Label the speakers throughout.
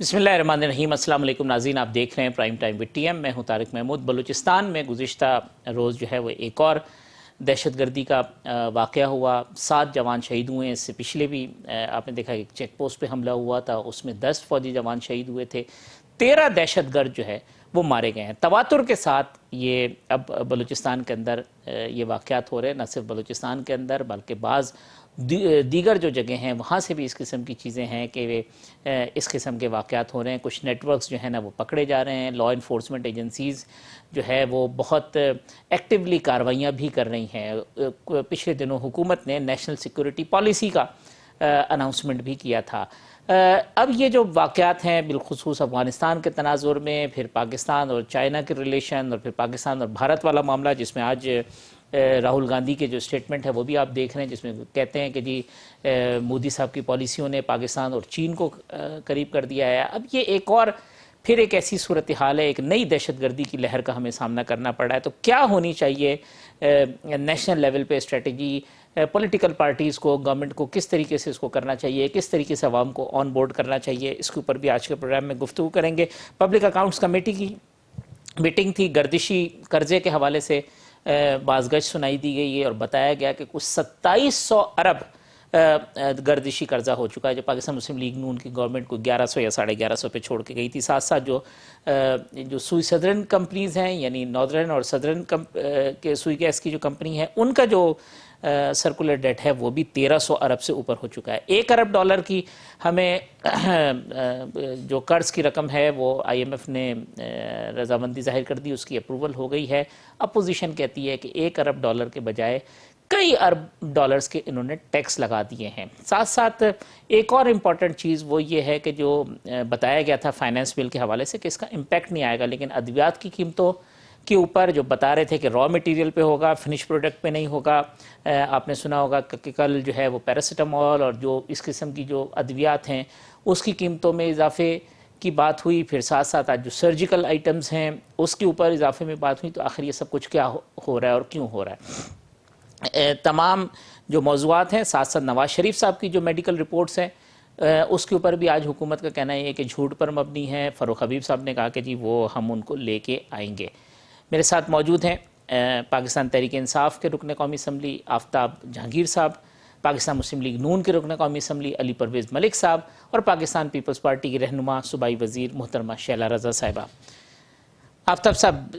Speaker 1: بسم اللہ الرحمن الرحیم۔ السلام علیکم ناظرین، آپ دیکھ رہے ہیں پرائم ٹائم وتھ ٹی ایم۔ میں ہوں طارق محمود۔ بلوچستان میں گزشتہ روز جو ہے وہ ایک اور دہشت گردی کا واقعہ ہوا، 7 جوان شہید ہوئے ہیں۔ اس سے پچھلے بھی آپ نے دیکھا کہ چیک پوسٹ پہ حملہ ہوا تھا، اس میں 10 فوجی جوان شہید ہوئے تھے، 13 دہشت گرد جو ہے وہ مارے گئے ہیں۔ تواتر کے ساتھ یہ اب بلوچستان کے اندر یہ واقعات ہو رہے ہیں، نہ صرف بلوچستان کے اندر بلکہ بعض دیگر جو جگہیں ہیں وہاں سے بھی اس قسم کی چیزیں ہیں کہ اس قسم کے واقعات ہو رہے ہیں۔ کچھ نیٹ ورکس جو ہیں نا وہ پکڑے جا رہے ہیں۔ لا انفورسمنٹ ایجنسیز جو ہے وہ بہت ایکٹیولی کارروائیاں بھی کر رہی ہیں۔ پچھلے دنوں حکومت نے نیشنل سیکورٹی پالیسی کا اناؤنسمنٹ بھی کیا تھا۔ اب یہ جو واقعات ہیں بالخصوص افغانستان کے تناظر میں، پھر پاکستان اور چائنا کے ریلیشن، اور پھر پاکستان اور بھارت والا معاملہ جس میں آج راہل گاندھی کے جو سٹیٹمنٹ ہے وہ بھی آپ دیکھ رہے ہیں، جس میں کہتے ہیں کہ جی مودی صاحب کی پالیسیوں نے پاکستان اور چین کو قریب کر دیا ہے۔ اب یہ ایک اور پھر ایک ایسی صورتحال ہے، ایک نئی دہشت گردی کی لہر کا ہمیں سامنا کرنا پڑ رہا ہے۔ تو کیا ہونی چاہیے نیشنل لیول پہ اسٹریٹجی، پولیٹیکل پارٹیز کو، گورنمنٹ کو کس طریقے سے اس کو کرنا چاہیے، کس طریقے سے عوام کو آن بورڈ کرنا چاہیے، اس کے اوپر بھی آج کے پروگرام میں گفتگو کریں گے۔ پبلک اکاؤنٹس کمیٹی کی میٹنگ تھی، گردشی قرضے کے حوالے سے بازگشت سنائی دی گئی ہے اور بتایا گیا کہ کچھ 2700 ارب گردشی قرضہ ہو چکا ہے جو پاکستان مسلم لیگ نون کی گورنمنٹ کو 1100 یا 1150 پہ چھوڑ کے گئی تھی۔ ساتھ ساتھ جو سوئی سدرن کمپنیز ہیں، یعنی ناردرن اور سدرن کے سوئی گیس کی جو کمپنی ہے، ان کا جو سرکولر ڈیٹ ہے وہ بھی 1300 ارب سے اوپر ہو چکا ہے۔ 1 ارب ڈالر کی ہمیں جو قرض کی رقم ہے وہ آئی ایم ایف نے رضامندی ظاہر کر دی، اس کی اپروول ہو گئی ہے۔ اپوزیشن کہتی ہے کہ 1 ارب ڈالر کے بجائے کئی ارب ڈالرز کے انہوں نے ٹیکس لگا دیے ہیں۔ ساتھ ساتھ ایک اور امپورٹنٹ چیز وہ یہ ہے کہ جو بتایا گیا تھا فائنانس بل کے حوالے سے کہ اس کا امپیکٹ نہیں آئے گا، لیکن ادویات کی قیمتوں کے اوپر جو بتا رہے تھے کہ را میٹیریل پہ ہوگا، فنش پروڈکٹ پہ نہیں ہوگا۔ آپ نے سنا ہوگا کہ کل جو ہے وہ پیراسیٹامول اور جو اس قسم کی جو ادویات ہیں اس کی قیمتوں میں اضافے کی بات ہوئی، پھر ساتھ ساتھ آج جو سرجیکل آئٹمز ہیں اس کے اوپر اضافے میں بات ہوئی۔ تو آخر یہ سب کچھ کیا ہو رہا ہے اور کیوں ہو رہا ہے؟ تمام جو موضوعات ہیں، ساتھ ساتھ نواز شریف صاحب کی جو میڈیکل رپورٹس ہیں اس کے اوپر بھی آج حکومت کا کہنا یہ ہے کہ جھوٹ پر مبنی ہے۔ فاروق حبیب صاحب نے کہا کہ جی وہ ہم ان کو لے کے آئیں گے۔ میرے ساتھ موجود ہیں پاکستان تحریک انصاف کے رکن قومی اسمبلی آفتاب جہانگیر صاحب، پاکستان مسلم لیگ نون کے رکن قومی اسمبلی علی پرویز ملک صاحب، اور پاکستان پیپلز پارٹی کی رہنما صوبائی وزیر محترمہ شیلہ رضا صاحبہ۔ آفتاب صاحب،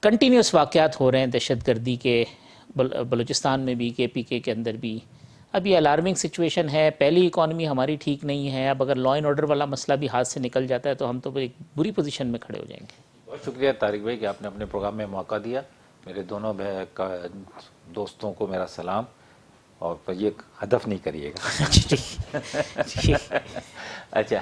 Speaker 1: کنٹینیوس واقعات ہو رہے ہیں دہشت گردی کے، بلوچستان میں بھی، کے پی کے اندر بھی۔ اب یہ الارمنگ سچویشن ہے، پہلی اکانومی ہماری ٹھیک نہیں ہے، اب اگر لا اینڈ آرڈر والا مسئلہ بھی ہاتھ سے نکل جاتا ہے تو ہم تو ایک بری پوزیشن میں کھڑے ہو جائیں گے۔
Speaker 2: بہت شکریہ طارق بھائی کہ آپ نے اپنے پروگرام میں موقع دیا۔ میرے دونوں دوستوں کو میرا سلام، اور یہ ہدف نہیں کریے گا۔ اچھا،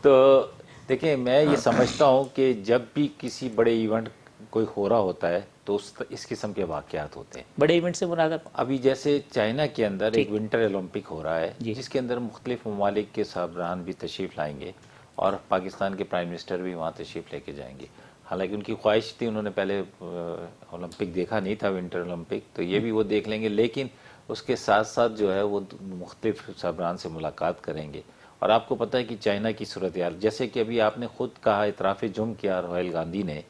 Speaker 2: تو دیکھیں میں یہ سمجھتا ہوں کہ جب بھی کسی بڑے ایونٹ کوئی ہو رہا ہوتا ہے تو اس قسم کے واقعات ہوتے ہیں۔
Speaker 1: بڑے ایونٹ سے مراد
Speaker 2: ابھی جیسے چائنا کے اندر ایک ونٹر اولمپک ہو رہا ہے جس کے اندر مختلف ممالک کے سربراہان بھی تشریف لائیں گے اور پاکستان کے پرائم منسٹر بھی وہاں تشریف لے کے جائیں گے۔ حالانکہ ان کی خواہش تھی، انہوں نے پہلے اولمپک دیکھا نہیں تھا ونٹر اولمپک، تو یہ بھی وہ دیکھ لیں گے، لیکن اس کے ساتھ ساتھ جو ہے وہ مختلف سربراہان سے ملاقات کریں گے۔ اور آپ کو پتہ ہے کہ چائنا کی صورتحال، جیسے کہ ابھی آپ نے خود کہا، اعتراف جرم کیا راہل گاندھی نے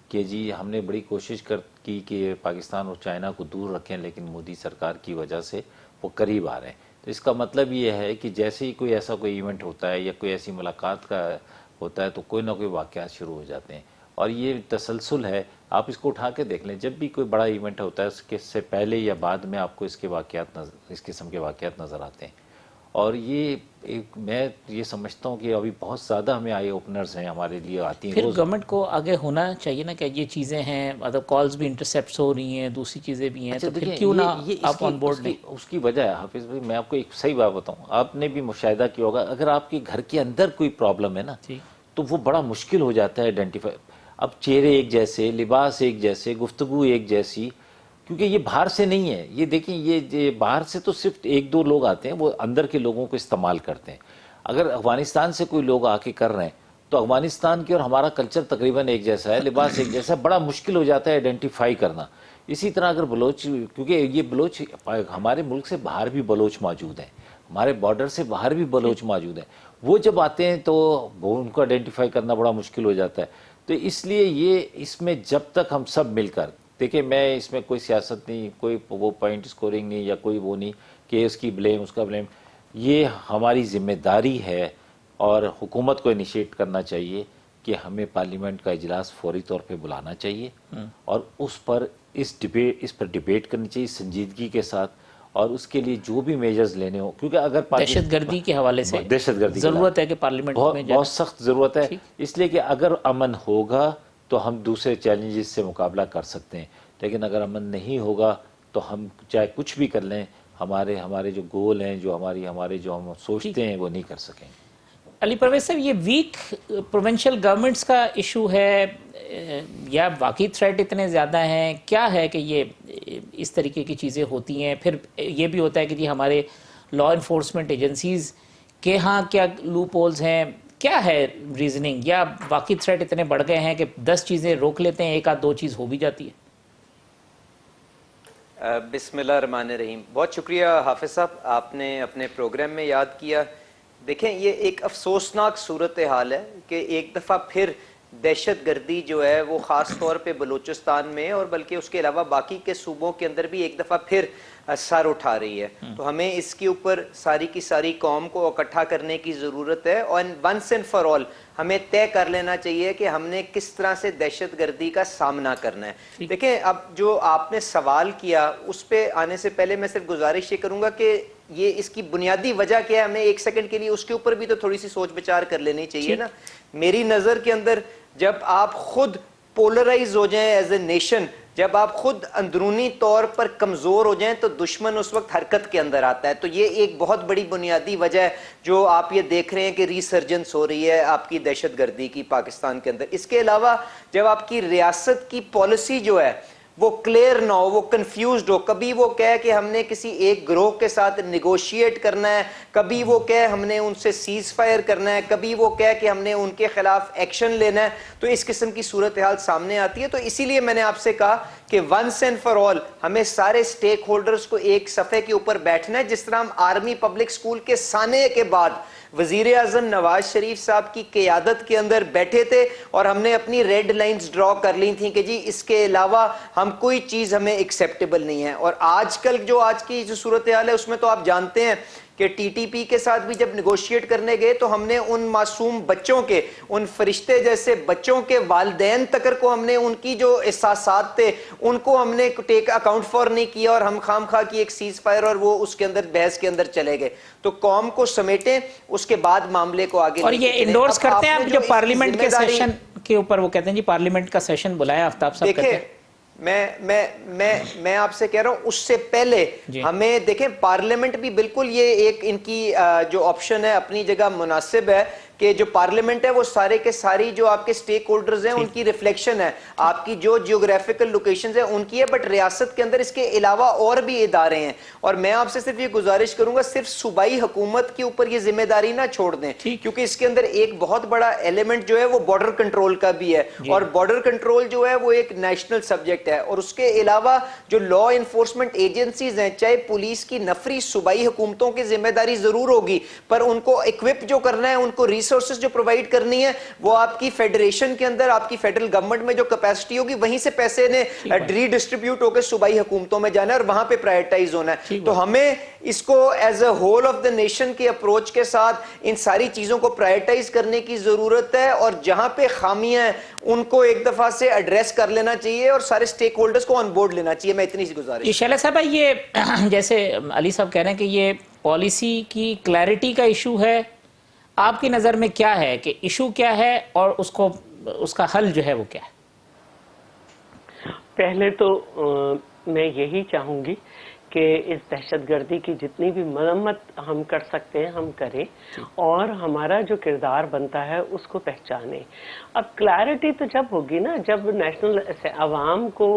Speaker 2: کہ جی ہم نے بڑی کوشش کی کہ پاکستان اور چائنا کو دور رکھیں، لیکن مودی سرکار کی وجہ سے وہ قریب آ رہے ہیں۔ تو اس کا مطلب یہ ہے کہ جیسے ہی کوئی ایسا کوئی ایونٹ ہوتا ہے یا کوئی ایسی ملاقات کا ہوتا ہے تو کوئی نہ کوئی واقعات شروع ہو جاتے ہیں، اور یہ تسلسل ہے۔ آپ اس کو اٹھا کے دیکھ لیں، جب بھی کوئی بڑا ایونٹ ہوتا ہے اس کے سے پہلے یا بعد میں آپ کو اس قسم کے واقعات نظر آتے ہیں۔ اور یہ میں یہ سمجھتا ہوں کہ ابھی بہت زیادہ ہمیں آئی اوپنرز ہیں ہمارے لیے آتی ہیں۔
Speaker 1: پھر گورنمنٹ کو آگے ہونا چاہیے نا کہ یہ چیزیں ہیں، مطلب کالز بھی انٹرسیپٹس ہو رہی ہیں، دوسری چیزیں بھی ہیں، تو پھر کیوں نہ آپ آن بورڈ نہیں؟
Speaker 2: اس کی وجہ ہے حافظ بھائی، میں آپ کو ایک صحیح بات بتاؤں، آپ نے بھی مشاہدہ کیا ہوگا، اگر آپ کے گھر کے اندر کوئی پرابلم ہے نا تو وہ بڑا مشکل ہو جاتا ہے آئیڈینٹیفائی۔ اب چہرے ایک جیسے، لباس ایک جیسے، گفتگو ایک جیسی، کیونکہ یہ باہر سے نہیں ہے۔ یہ دیکھیں، یہ باہر سے تو صرف 1-2 لوگ آتے ہیں، وہ اندر کے لوگوں کو استعمال کرتے ہیں۔ اگر افغانستان سے کوئی لوگ آ کے کر رہے ہیں تو افغانستان کی اور ہمارا کلچر تقریباً ایک جیسا ہے، لباس ایک جیسا ہے، بڑا مشکل ہو جاتا ہے آئیڈینٹیفائی کرنا۔ اسی طرح اگر بلوچ، کیونکہ یہ بلوچ ہمارے ملک سے باہر بھی بلوچ موجود ہیں، ہمارے بارڈر سے باہر بھی بلوچ موجود ہیں، وہ جب آتے ہیں تو وہ ان کو آئیڈینٹیفائی کرنا بڑا مشکل ہو جاتا ہے. تو اس لیے یہ اس میں جب تک ہم سب مل کر دیکھیں، میں اس میں کوئی سیاست نہیں، کوئی وہ پوائنٹ سکورنگ نہیں، یا کوئی وہ نہیں کہ اس کی بلیم اس کا بلیم، یہ ہماری ذمہ داری ہے اور حکومت کو انیشیٹ کرنا چاہیے کہ ہمیں پارلیمنٹ کا اجلاس فوری طور پہ بلانا چاہیے اور اس پر اس پر ڈیبیٹ کرنی چاہیے سنجیدگی کے ساتھ، اور اس کے لیے جو بھی میجرز لینے ہوں، کیونکہ اگر
Speaker 1: دہشت گردی کے حوالے سے
Speaker 2: دہشت گردی
Speaker 1: ضرورت ہے کہ پارلیمنٹ میں
Speaker 2: بہت سخت ضرورت ہے، اس لیے کہ اگر امن ہوگا تو ہم دوسرے چیلنجز سے مقابلہ کر سکتے ہیں، لیکن اگر امن نہیں ہوگا تو ہم چاہے کچھ بھی کر لیں، ہمارے جو گول ہیں، جو ہمارے جو ہم سوچتے ہیں وہ نہیں کر سکیں.
Speaker 1: علی پرویز صاحب، یہ ویک پروونشل گورنمنٹس کا ایشو ہے یا واقعی تھریٹ اتنے زیادہ ہیں؟ کیا ہے کہ یہ اس طریقے کی چیزیں ہوتی ہیں؟ پھر یہ بھی ہوتا ہے کہ جی ہمارے لا انفورسمنٹ ایجنسیز کے ہاں کیا لوپ ہولز ہیں؟ کیا ہے ریزننگ؟ یا واقعی تھریٹ اتنے بڑھ گئے ہیں کہ 10 چیزیں روک لیتے ہیں، ایک آدھ 2 چیز ہو بھی جاتی ہے؟
Speaker 3: بسم اللہ الرحمن الرحیم. بہت شکریہ حافظ صاحب، آپ نے اپنے پروگرام میں یاد کیا. دیکھیں، یہ ایک افسوسناک صورتحال ہے کہ ایک دفعہ پھر دہشت گردی جو ہے وہ خاص طور پہ بلوچستان میں اور بلکہ اس کے علاوہ باقی کے صوبوں کے اندر بھی ایک دفعہ پھر سر اٹھا رہی ہے. تو ہمیں اس کے اوپر ساری کی ساری قوم کو اکٹھا کرنے کی ضرورت ہے، اور ونس اینڈ فار آل ہمیں طے کر لینا چاہیے کہ ہم نے کس طرح سے دہشت گردی کا سامنا کرنا ہے. دیکھیں، اب جو آپ نے سوال کیا اس پہ آنے سے پہلے میں صرف گزارش یہ کروں گا کہ یہ اس کی بنیادی وجہ کیا ہے، ہمیں ایک سیکنڈ کے لیے اس کے اوپر بھی تو تھوڑی سی سوچ بچار کر لینی چاہیے نا. میری نظر کے اندر جب آپ خود پولرائز ہو جائیں ایز اے نیشن، جب آپ خود اندرونی طور پر کمزور ہو جائیں تو دشمن اس وقت حرکت کے اندر آتا ہے. تو یہ ایک بہت بڑی بنیادی وجہ ہے جو آپ یہ دیکھ رہے ہیں کہ ریسرجنس ہو رہی ہے آپ کی دہشت گردی کی پاکستان کے اندر. اس کے علاوہ جب آپ کی ریاست کی پالیسی جو ہے وہ کلیئر نہ ہو، وہ کنفیوزڈ ہو، کبھی وہ کہے کہ ہم نے کسی ایک گروہ کے ساتھ نیگوشیٹ کرنا ہے، کبھی وہ کہے ہم نے ان سے سیز فائر کرنا ہے، کبھی وہ کہے کہ ہم نے ان کے خلاف ایکشن لینا ہے، تو اس قسم کی صورتحال سامنے آتی ہے. تو اسی لیے میں نے آپ سے کہا کہ ونس اینڈ فار آل ہمیں سارے سٹیک ہولڈرز کو ایک صفحے کے اوپر بیٹھنا ہے، جس طرح ہم آرمی پبلک سکول کے سانے کے بعد وزیر اعظم نواز شریف صاحب کی قیادت کے اندر بیٹھے تھے اور ہم نے اپنی ریڈ لائنز ڈرا کر لی تھیں کہ جی اس کے علاوہ ہم کوئی چیز ہمیں ایکسیپٹیبل نہیں ہے. اور آج کی جو صورتحال ہے اس میں تو آپ جانتے ہیں کہ ٹی ٹی پی کے ساتھ بھی جب نیگوشیٹ کرنے گئے تو ہم نے ان معصوم بچوں کے، ان فرشتے جیسے بچوں کے والدین تک کو ہم نے ان کی جو احساسات تھے ان کو ہم نے ٹیک اکاؤنٹ فار نہیں کیا، اور ہم خام خواہ کی ایک سیز فائر اور وہ اس کے اندر بحث کے اندر چلے گئے. تو قوم کو سمیٹیں، اس کے بعد معاملے کو آگے.
Speaker 1: اور یہ انڈورس کرتے ہیں آپ جو پارلیمنٹ کے سیشن کے اوپر وہ کہتے ہیں جی پارلیمنٹ کا سیشن بلایا آفتاب صاحب کہتے ہیں.
Speaker 3: میں آپ سے کہہ رہا ہوں اس سے پہلے ہمیں دیکھیں پارلیمنٹ بھی بالکل یہ ایک ان کی جو آپشن ہے اپنی جگہ مناسب ہے کہ جو پارلیمنٹ ہے وہ سارے کے ساری جو آپ کے سٹیک ہولڈرز ہیں ان کی ریفلیکشن ہے، آپ کی جو جیوگرافیکل لوکیشنز ہیں ان کی ہے، بٹ ریاست کے اندر اس کے علاوہ اور بھی ادارے ہیں. اور میں آپ سے صرف یہ گزارش کروں گا صرف صوبائی حکومت کے اوپر یہ ذمہ داری نہ چھوڑ دیں، کیونکہ اس کے اندر ایک بہت بڑا ایلیمنٹ جو ہے وہ بارڈر کنٹرول کا بھی ہے، اور بارڈر کنٹرول جو ہے وہ ایک نیشنل سبجیکٹ ہے. اور اس کے علاوہ جو لا انفورسمنٹ ایجنسیز ہیں، چاہے پولیس کی نفری صوبائی حکومتوں کی ذمہ داری ضرور ہوگی، پر ان کو ایکوپ جو کرنا ہے، ان کو ریسورسز جو پرووائڈ کرنی ہے، وہ آپ کی فیڈریشن کے اندر آپ کی فیڈرل گورنمنٹ میں جو کیپیسٹی ہوگی وہیں سے پیسے نے ری ڈسٹریبیوٹ ہو کے صوبائی حکومتوں میں جانا ہے اور وہاں پہ پرائرٹائز ہونا ہے. تو ہمیں اس کو as a whole of the nation کے اپروچ کے ساتھ ان ساری چیزوں کو پرائرٹائز کرنے کی ضرورت ہے، اور جہاں پہ خامیاں ہیں ان کو ایک دفعہ سے ایڈریس کر لینا چاہیے اور سارے سٹیک ہولڈرز کو آن بورڈ لینا چاہیے. میں اتنی سی گزارش.
Speaker 1: شیلا صاحب، یہ جیسے علی صاحب کہہ رہے ہیں کہ یہ پالیسی کی کلیئرٹی کا ایشو ہے، آپ کی نظر میں کیا ہے کہ ایشو کیا ہے اور اس کا حل جو ہے وہ کیا ہے؟
Speaker 4: پہلے تو میں یہی چاہوں گی کہ اس دہشت گردی کی جتنی بھی مرمت ہم کر سکتے ہیں ہم کریں، اور ہمارا جو کردار بنتا ہے اس کو پہچانیں. اب کلیئرٹی تو جب ہوگی نا جب نیشنل عوام کو،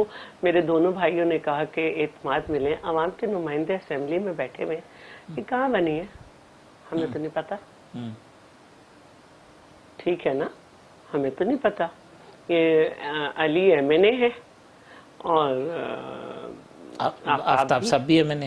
Speaker 4: میرے دونوں بھائیوں نے کہا کہ اعتماد ملے، عوام کے نمائندے اسمبلی میں بیٹھے ہوئے یہ کہاں بنی ہے ہمیں تو نہیں پتا. ٹھیک ہے نا، ہمیں تو نہیں پتا. یہ علی ایم این اے ہے اور
Speaker 1: آفتاب صاحب بھی ہے. میں نے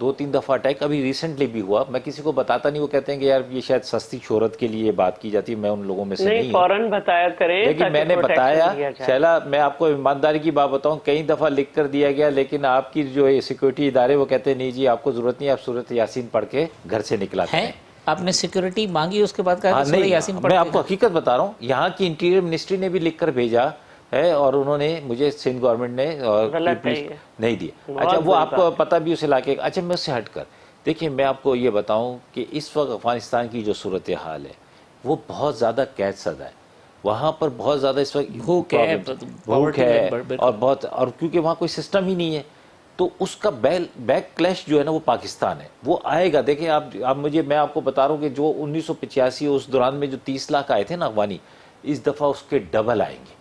Speaker 2: 2-3 دفعہ اٹیک ابھی ریسنٹلی بھی ہوا. میں کسی کو بتاتا نہیں, وہ کہتے ہیں کہ یار یہ شاید سستی شہرت کے لیے بات کی جاتی ہے, میں ان لوگوں میں سے نہیں ہوں.
Speaker 4: فوراً بتایا کریں.
Speaker 2: لیکن میں نے بتایا شیلا, میں آپ کو ایمانداری کی بات بتاؤں, کئی دفعہ لکھ کر دیا گیا, لیکن آپ کی جو سیکورٹی ادارے وہ کہتے ہیں نہیں جی آپ کو ضرورت نہیں, آپ سورۃ یاسین پڑھ کے گھر سے نکلاتے ہیں.
Speaker 1: آپ نے سیکورٹی مانگی اس کے بعد کہا کہ سورہ یاسین پڑھ.
Speaker 2: میں آپ کو حقیقت بتا رہا ہوں, یہاں کی انٹیریئر منسٹری نے بھی لکھ کر بھیجا ہے, اور انہوں نے مجھے سندھ گورنمنٹ نے نہیں دیا. اچھا وہ آپ کو پتہ بھی اس علاقے کا. اچھا میں اس سے ہٹ کر دیکھیں, میں آپ کو یہ بتاؤں کہ اس وقت افغانستان کی جو صورتحال ہے وہ بہت زیادہ قید زدہ ہے. وہاں پر بہت زیادہ اس وقت بھوک ہے اور کیونکہ وہاں کوئی سسٹم ہی نہیں ہے, تو اس کا بیک کلیش جو ہے نا وہ پاکستان ہے, وہ آئے گا. دیکھیں آپ میں آپ کو بتا رہا ہوں کہ جو 1985 اس دوران میں جو 30 لاکھ آئے تھے نا افغانی, اس دفعہ اس کے ڈبل آئیں گے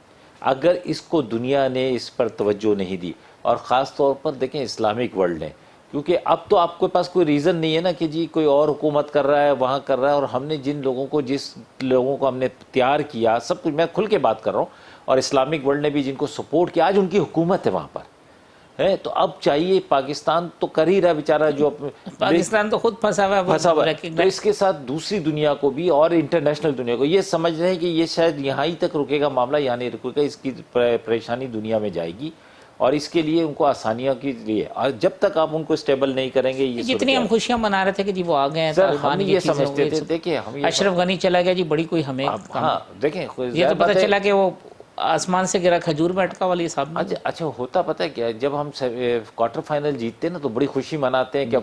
Speaker 2: اگر اس کو دنیا نے اس پر توجہ نہیں دی. اور خاص طور پر دیکھیں اسلامک ورلڈ نے, کیونکہ اب تو آپ کے پاس کوئی ریزن نہیں ہے نا کہ جی کوئی اور حکومت کر رہا ہے وہاں کر رہا ہے, اور ہم نے جس لوگوں کو ہم نے تیار کیا سب کچھ, میں کھل کے بات کر رہا ہوں, اور اسلامک ورلڈ نے بھی جن کو سپورٹ کیا, آج ان کی حکومت ہے وہاں پر ہے. تو اب چاہیے, پاکستان تو کر ہی رہا بیچارہ, جو
Speaker 1: پاکستان تو خود پھنسا ہوا ہے,
Speaker 2: تو اس کے ساتھ دوسری دنیا کو بھی اور انٹرنیشنل دنیا کو یہ سمجھ رہے ہیں کہ یہ شاید یہاں ہی تک رکے گا معاملہ, یہاں نہیں رکے گا, اس کی پریشانی دنیا میں جائے گی, اور اس کے لیے ان کو آسانیاں کے لیے, اور جب تک آپ ان کو اسٹیبل نہیں کریں گے. یہ
Speaker 1: جتنی ہم خوشیاں منا رہے تھے کہ جی وہ آ گئے ہیں,
Speaker 2: ہم یہ سمجھتے تھے, دیکھیں ہم
Speaker 1: اشرف غنی چلا گیا جی, بڑی کوئی ہمیں
Speaker 2: دیکھیں
Speaker 1: یہ تو پتہ چلا کہ وہ آسمان سے گرا کھجور میں اٹکا والی صاحب.
Speaker 2: اچھا ہوتا پتہ ہے کیا, جب ہم کوارٹر فائنل جیتتے ہیں نا تو بڑی خوشی مناتے ہیں کہ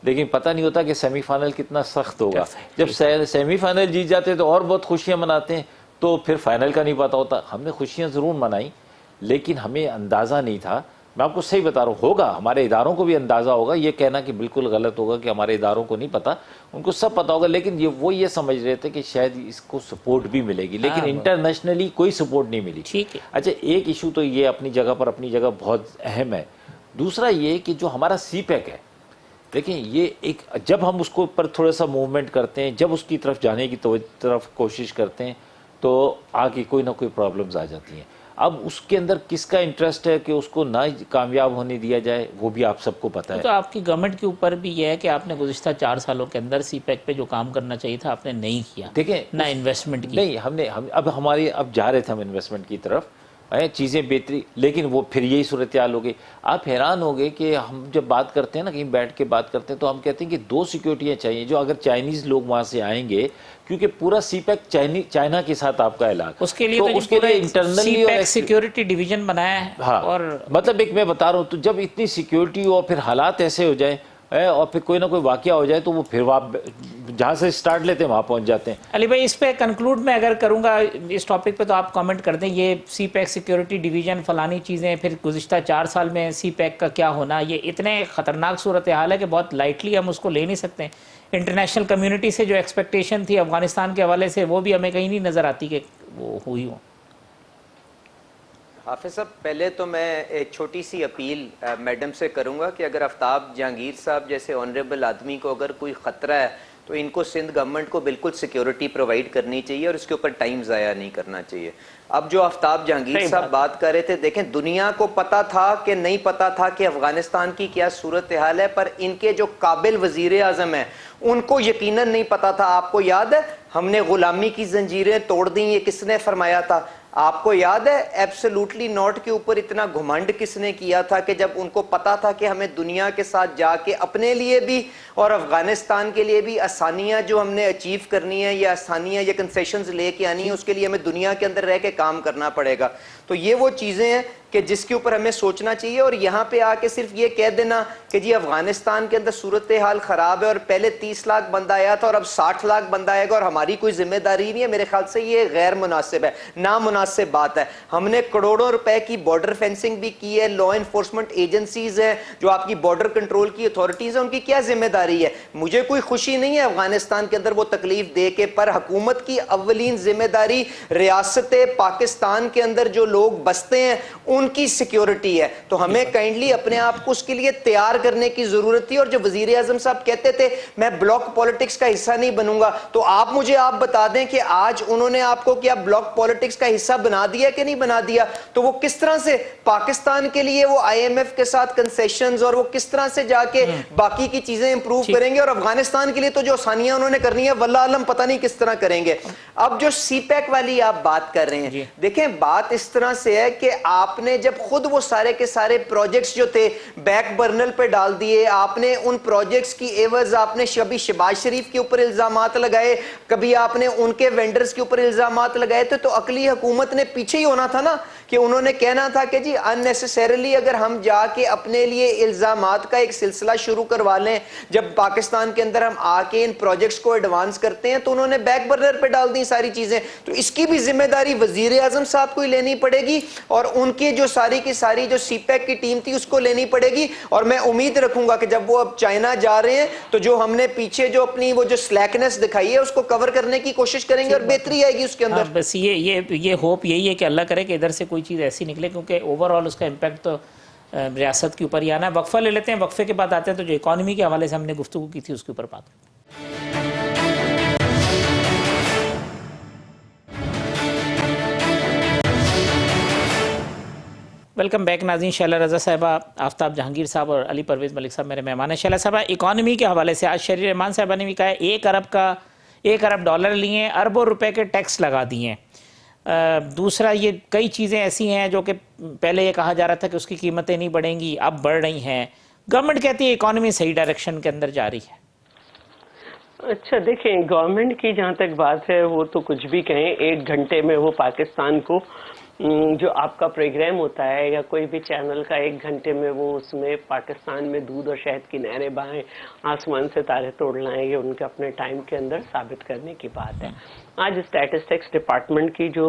Speaker 2: لیکن پتہ نہیں ہوتا کہ سیمی فائنل کتنا سخت ہوگا. جب سیمی فائنل جیت جاتے ہیں تو اور بہت خوشیاں مناتے ہیں, تو پھر فائنل کا نہیں پتہ ہوتا. ہم نے خوشیاں ضرور منائی, لیکن ہمیں اندازہ نہیں تھا. میں آپ کو صحیح بتا رہا ہوں, ہوگا ہمارے اداروں کو بھی اندازہ ہوگا, یہ کہنا کہ بالکل غلط ہوگا کہ ہمارے اداروں کو نہیں پتا, ان کو سب پتا ہوگا, لیکن وہ یہ سمجھ رہے تھے کہ شاید اس کو سپورٹ بھی ملے گی, لیکن انٹرنیشنلی کوئی سپورٹ نہیں ملی.
Speaker 1: ٹھیک ہے.
Speaker 2: اچھا ایک ایشو تو یہ اپنی جگہ بہت اہم ہے. دوسرا یہ کہ جو ہمارا سی پیک ہے, دیکھیں یہ ایک, جب ہم اس کو اوپر تھوڑا سا موومنٹ کرتے ہیں, جب اس کی طرف جانے کی طرف کوشش کرتے ہیں, تو آگے کوئی نہ کوئی پرابلمز آ جاتی ہیں. اب اس کے اندر کس کا انٹرسٹ ہے کہ اس کو نہ کامیاب ہونے دیا جائے, وہ بھی آپ سب کو پتہ ہے.
Speaker 1: تو آپ کی گورنمنٹ کے اوپر بھی یہ ہے کہ آپ نے گزشتہ 4 سالوں کے اندر سی پیک پہ جو کام کرنا چاہیے تھا آپ نے نہیں کیا.
Speaker 2: دیکھیں
Speaker 1: نہ انویسٹمنٹ کی.
Speaker 2: نہیں, اب جا رہے تھے ہم انویسٹمنٹ کی طرف, چیزیں بہتری, لیکن وہ پھر یہی صورتحال ہو گئی. آپ حیران ہو گئے کہ ہم جب بات کرتے ہیں نا, کہیں بیٹھ کے بات کرتے ہیں, تو ہم کہتے ہیں کہ 2 سیکورٹیاں چاہیے, جو اگر چائنیز لوگ وہاں سے آئیں گے, کیونکہ پورا سی پیک چائنا کے ساتھ آپ کا علاقہ,
Speaker 1: اس کے لیے انٹرنلی سی پیک سیکورٹی ڈویژن بنایا ہے.
Speaker 2: ہاں, اور مطلب ایک میں بتا رہا ہوں, تو جب اتنی سیکورٹی ہو, پھر حالات ایسے ہو جائیں, اور پھر کوئی نہ کوئی واقعہ ہو جائے, تو وہ پھر آپ جہاں سے سٹارٹ لیتے ہیں وہاں پہنچ جاتے ہیں.
Speaker 1: علی بھائی اس پہ کنکلوڈ میں اگر کروں گا اس ٹاپک پہ, تو آپ کامنٹ کر دیں, یہ سی پیک سیکورٹی ڈویژن فلانی چیزیں, پھر گزشتہ 4 سال میں سی پیک کا کیا ہونا, یہ اتنے خطرناک صورتحال ہے کہ بہت لائٹلی ہم اس کو لے نہیں سکتے. انٹرنیشنل کمیونٹی سے جو ایکسپیکٹیشن تھی افغانستان کے حوالے سے, وہ بھی ہمیں کہیں نہیں نظر آتی کہ وہ ہوئی ہو.
Speaker 3: حافظ صاحب, پہلے تو میں ایک چھوٹی سی اپیل میڈم سے کروں گا کہ اگر آفتاب جہانگیر صاحب جیسے آنریبل آدمی کو اگر کوئی خطرہ ہے, تو ان کو سندھ گورنمنٹ کو بالکل سیکیورٹی پرووائڈ کرنی چاہیے, اور اس کے اوپر ٹائم ضائع نہیں کرنا چاہیے. اب جو آفتاب جہانگیر صاحب بات کر رہے تھے, دیکھیں دنیا کو پتا تھا کہ نہیں پتا تھا کہ افغانستان کی کیا صورتحال ہے, پر ان کے جو قابل وزیر اعظم ہیں ان کو یقیناً نہیں پتا تھا. آپ کو یاد ہے ہم نے غلامی کی زنجیریں توڑ دیں, یہ کس نے فرمایا تھا؟ آپ کو یاد ہے ایبسولوٹلی ناٹ کے اوپر اتنا گھمنڈ کس نے کیا تھا کہ جب ان کو پتا تھا کہ ہمیں دنیا کے ساتھ جا کے اپنے لیے بھی اور افغانستان کے لیے بھی آسانیاں جو ہم نے اچیو کرنی ہے, یا آسانیاں یا کنسیشنز لے کے آنی ہے, اس کے لیے ہمیں دنیا کے اندر رہ کے کام کرنا پڑے گا. تو یہ وہ چیزیں ہیں کہ جس کے اوپر ہمیں سوچنا چاہیے. اور یہاں پہ آ کے صرف یہ کہہ دینا کہ جی افغانستان کے اندر صورتحال خراب ہے اور پہلے 30 لاکھ بندہ آیا تھا اور اب 60 لاکھ بندہ آئے گا اور ہماری کوئی ذمہ داری نہیں ہے, میرے خیال سے یہ غیر مناسب ہے, نامناسب بات ہے. ہم نے کروڑوں روپے کی بارڈر فینسنگ بھی کی ہے, لا انفورسمنٹ ایجنسیز ہیں جو آپ کی بارڈر کنٹرول کی اتھارٹیز ہیں, ان کی کیا ذمہ داری ہے؟ مجھے کوئی خوشی نہیں ہے افغانستان کے اندر وہ تکلیف دے کے, پر حکومت کی اولین ذمہ داری ریاست پاکستان کے اندر جو لوگ بستے ہیں ان کی سیکیورٹی ہے. تو ہمیں کائنڈلی اپنے آپ کو اس کے لیے تیار کرنے کی ضرورت تھی. اور جو وزیر اعظم صاحب کہتے تھے میں بلاک پالیٹکس کا حصہ نہیں بنوں گا, تو آپ مجھے بتا دیں کہ آج انہوں نے آپ کو کیا بلاک پالیٹکس کا حصہ بنا دیا کہ نہیں بنا دیا؟ تو وہ کس طرح سے پاکستان کے لیے وہ آئی ایم ایف کے ساتھ کنسیشنز اور وہ کس طرح سے جا کے باقی کی چیزیں امپروو کریں گے, اور افغانستان کے لیے تو جو آسانیاں انہوں نے کرنی ہے واللہ عالم پتہ نہیں کس طرح کریں گے. اب جو سی پیک والی آپ بات کر رہے ہیں, دیکھیں بات اس طرح سے ہے کہ آپ نے جب خود وہ سارے کے سارے پروجیکٹس جو تھے بیک برنر پہ ڈال دیے, آپ نے ان پروجیکٹس کی ایوز آپ نے کبھی شہباز شریف کے اوپر الزامات لگائے, کبھی آپ نے ان کے وینڈرز کے اوپر الزامات لگائے تھے, تو عقلی حکومت نے پیچھے ہی ہونا تھا نا, کہ انہوں نے کہنا تھا کہ جی unnecessarily اگر ہم جا کے اپنے لیے الزامات کا ایک سلسلہ شروع کروا لیں, جب پاکستان کے اندر ہم آ کے ان پروجیکٹس کو ایڈوانس کرتے ہیں تو انہوں نے بیک برنر پہ ڈال دی ساری چیزیں. تو اس کی بھی ذمہ داری وزیر اعظم صاحب کو ہی لینی پڑے گی, اور ان کی جو ساری کی ساری جو سی پیک کی ٹیم تھی اس کو لینی پڑے گی. اور میں امید رکھوں گا کہ جب وہ اب چائنا جا رہے ہیں تو جو ہم نے پیچھے جو اپنی وہ جو سلیکنس دکھائی ہے اس کو کور کرنے کی کوشش کریں گے اور بہتری آئے گی اس کے اندر.
Speaker 1: بس یہ ہوپ یہی ہے کہ اللہ کرے کہ ادھر سے کوئی چیز ایسی نکلے, کیونکہ اوور آل اس کا امپیکٹ تو ریاست کے اوپر ہی آنا ہے. وقفہ لے لیتے ہیں, وقفے کے بعد آتے ہیں تو جو اکانومی کے حوالے سے ہم نے گفتگو کی تھی اس کے اوپر بات کرتے ہیں. ویلکم بیک ناظرین. شیلہ رضا صاحبہ, آفتاب جہانگیر صاحب اور علی پرویز ملک صاحب میرے مہمان ہیں. شیلہ صاحبہ, اکانومی کے حوالے سے آج شہری رحمان صاحبہ نے بھی کہا ہے 1 ارب ڈالر لیے ہیں, اربوں روپے کے ٹیکس لگا دیے ہیں. دوسرا یہ کئی چیزیں ایسی ہیں جو کہ پہلے یہ کہا جا رہا تھا کہ اس کی قیمتیں نہیں بڑھیں گی, اب بڑھ رہی ہیں. گورنمنٹ کہتی ہے اکانومی صحیح ڈائریکشن کے اندر جا رہی ہے.
Speaker 4: اچھا دیکھیں, گورنمنٹ کی جہاں تک بات ہے وہ تو کچھ بھی کہیں, 1 گھنٹے میں وہ پاکستان کو جو آپ کا پروگرام ہوتا ہے یا کوئی بھی چینل کا 1 گھنٹے میں وہ اس میں پاکستان میں دودھ اور شہد کی نہریں بہائیں, آسمان سے تارے توڑ لائیں, یہ ان کے اپنے ٹائم کے اندر ثابت کرنے کی بات ہے. آج اسٹیٹسٹکس ڈپارٹمنٹ کی جو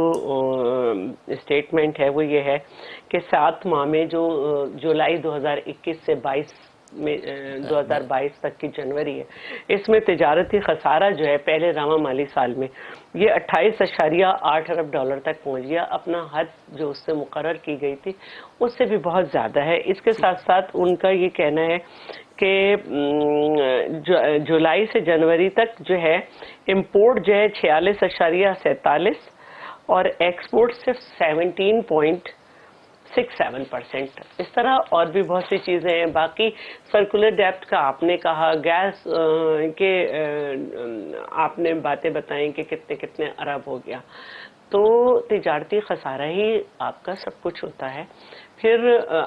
Speaker 4: اسٹیٹمنٹ ہے وہ یہ ہے کہ 7 ماہ میں جو جولائی 2021 سے 2022 تک کی جنوری ہے, اس میں تجارتی خسارہ جو ہے پہلے رواں مالی سال میں یہ 28.8 ارب ڈالر تک پہنچ گیا. اپنا حد جو اس سے مقرر کی گئی تھی اس سے بھی بہت زیادہ ہے. اس کے ساتھ ساتھ ان کا یہ کہنا ہے کہ جولائی سے جنوری تک جو ہے امپورٹ جو ہے 46.47 اور ایکسپورٹ صرف 17.67%. اس طرح اور بھی بہت سی چیزیں ہیں. باقی سرکولر ڈیپٹ کا آپ نے کہا, گیس کے آپ نے باتیں بتائیں کہ کتنے ارب ہو گیا. تو تجارتی خسارہ ہی آپ کا سب کچھ ہوتا ہے. پھر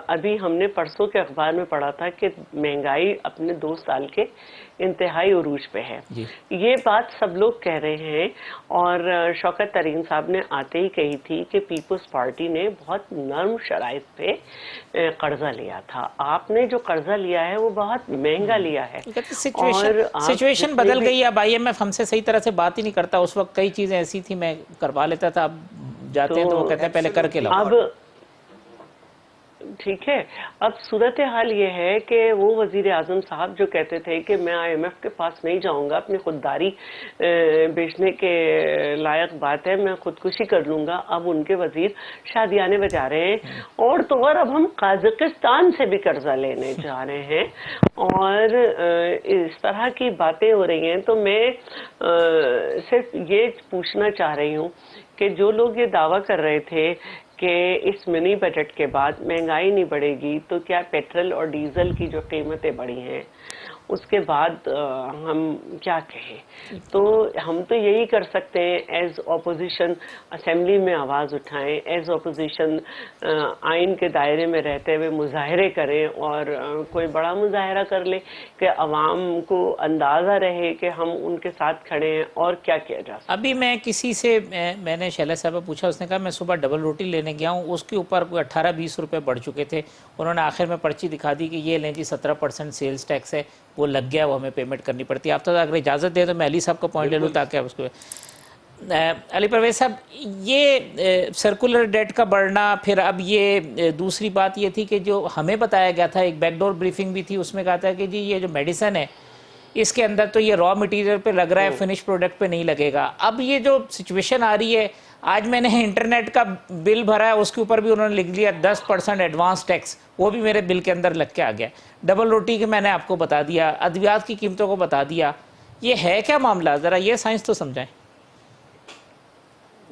Speaker 4: ابھی ہم نے پرسوں کے اخبار میں پڑھا تھا کہ مہنگائی اپنے 2 سال کے انتہائی عروج پہ ہے. یہ بات سب لوگ کہہ رہے ہیں, اور شوکت ترین صاحب نے آتے ہی کہی تھی کہ پیپلز پارٹی نے بہت نرم شرائط پہ قرضہ لیا تھا. آپ نے جو قرضہ لیا ہے وہ بہت مہنگا لیا ہے.
Speaker 1: سچویشن بدل گئی. اب آئی ایم ایف ہم سے صحیح طرح سے بات ہی نہیں کرتا. اس وقت کئی چیزیں ایسی تھی میں کروا لیتا تھا, اب جاتے ہیں تو وہ کہتے ہیں پہلے کر کے لاؤ.
Speaker 4: اب ٹھیک ہے, اب صورتحال یہ ہے کہ وہ وزیر اعظم صاحب جو کہتے تھے کہ میں آئی ایم ایف کے پاس نہیں جاؤں گا, اپنی خودداری بیچنے کے لائق بات ہے, میں خودکشی کر لوں گا. اب ان کے وزیر شادیانے بجا رہے ہیں, اور تو اور اب ہم قازقستان سے بھی قرضہ لینے جا رہے ہیں, اور اس طرح کی باتیں ہو رہی ہیں. تو میں صرف یہ پوچھنا چاہ رہی ہوں کہ جو لوگ یہ دعویٰ کر رہے تھے کہ اس منی بجٹ کے بعد مہنگائی نہیں بڑھے گی, تو کیا پیٹرول اور ڈیزل کی جو قیمتیں بڑھی ہیں اس کے بعد ہم کیا کہیں؟ تو ہم تو یہی کر سکتے ہیں ایز اپوزیشن اسمبلی میں آواز اٹھائیں, ایز اپوزیشن آئین کے دائرے میں رہتے ہوئے مظاہرے کریں, اور کوئی بڑا مظاہرہ کر لیں کہ عوام کو اندازہ رہے کہ ہم ان کے ساتھ کھڑے ہیں, اور کیا کیا جا سکتا.
Speaker 1: ابھی میں کسی سے میں نے شیلہ صاحبہ پوچھا, اس نے کہا میں صبح ڈبل روٹی لینے گیا ہوں, اس کے اوپر کوئی 18-20 روپے بڑھ چکے تھے. انہوں نے آخر میں پرچی دکھا دی کہ یہ لیں جی 17% سیلز ٹیکس ہے, وہ لگ گیا, وہ ہمیں پیمنٹ کرنی پڑتی ہے. آپ تو اگر اجازت دیں تو میں علی صاحب کا پوائنٹ لے لوں تاکہ آپ اس کو. علی پرویز صاحب, یہ سرکولر ڈیٹ کا بڑھنا, پھر اب یہ دوسری بات یہ تھی کہ جو ہمیں بتایا گیا تھا, ایک بیک ڈور بریفنگ بھی تھی, اس میں کہا تھا کہ جی یہ جو میڈیسن ہے اس کے اندر تو یہ را مٹیریل پہ لگ رہا ہے, فنش پروڈکٹ پہ نہیں لگے گا. اب یہ جو سچویشن آ رہی ہے, آج میں نے انٹرنیٹ کا بل بھرا ہے, اس کے اوپر بھی انہوں نے لکھ لیا 10% ایڈوانس ٹیکس, وہ بھی میرے بل کے اندر لگ کے آ گیا. ڈبل روٹی کے میں نے آپ کو بتا دیا, ادویات کی قیمتوں کو بتا دیا. یہ ہے کیا معاملہ, ذرا یہ سائنس تو سمجھائیں.